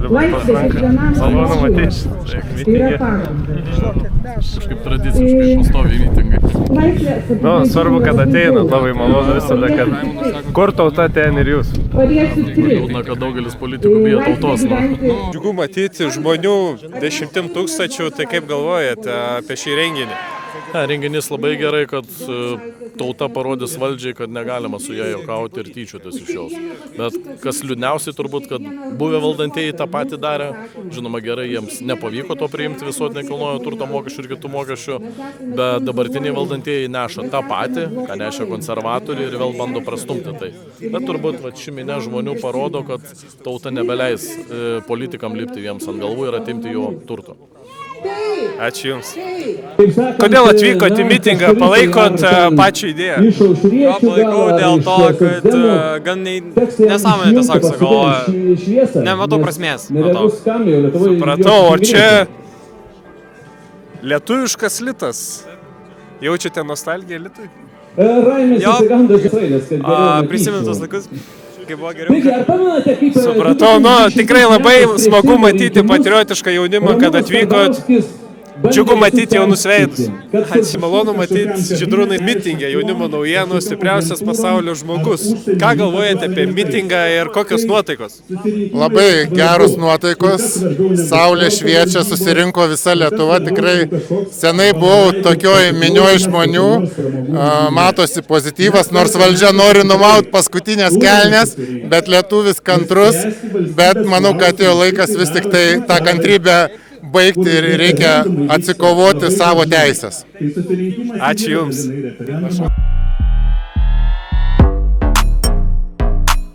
turi būti pasranka. Malonu matyti. Kažkaip tradiciškai pastoviai mitingai. Nu, svarbu, kad ateina, labai malonu visada, kad kur tauta ten ir jūs. Liūdna, kad daugelis politikų bijo tautos. Džiugu matyti žmonių 10 000, tai kaip galvojate apie šį renginį? Renginys labai gerai, kad tauta parodys valdžiai, kad negalima su ją juokauti ir tyčiotis iš jos. Bet kas liūdniausiai turbūt, kad buvę valdantieji tą patį darė. Žinoma, gerai, jiems nepavyko to priimti visuotinio nekilnojamojo turto mokesčių ir kitų mokesčių, bet dabartiniai valdantieji neša tą patį, ką nešia konservatoriai ir vėl bando prastumti tai. Bet turbūt ši minė žmonių parodo, kad tauta nebeleis politikam lipti jiems ant galvų ir atimti jo turto. Ačiū Jums. Kodėl atvykote į mitingą, palaikot pačią idėją? Palaikau dėl to, kad gan nesąmonė tiesiog sugalvoja. Nematau prasmės. Supratau, o čia lietuviškas litas. Jaučiate nostalgiją litui? Jo, prisimintus laikus, kai buvo geriau. Supratau, nu tikrai labai smagu matyti patriotišką jaunimą, kad atvykot. Džiugu matyti jaunus veidus. Malonu matyti Žydrūnai mitingę, jaunimo naujienų, stipriausias pasaulio žmogus. Ką galvojate apie mitingą ir kokios nuotaikos? Labai geros nuotaikos, saulė šviečia, susirinko visa Lietuva, tikrai senai buvau tokioj minioj žmonių, matosi pozityvas, nors valdžia nori numauti paskutinės kelnes, bet lietuvis kantrus, bet manau, kad atėjo laikas vis tik tai tą kantrybę baigti ir reikia atsikovoti savo teisės. Ačiū Jums.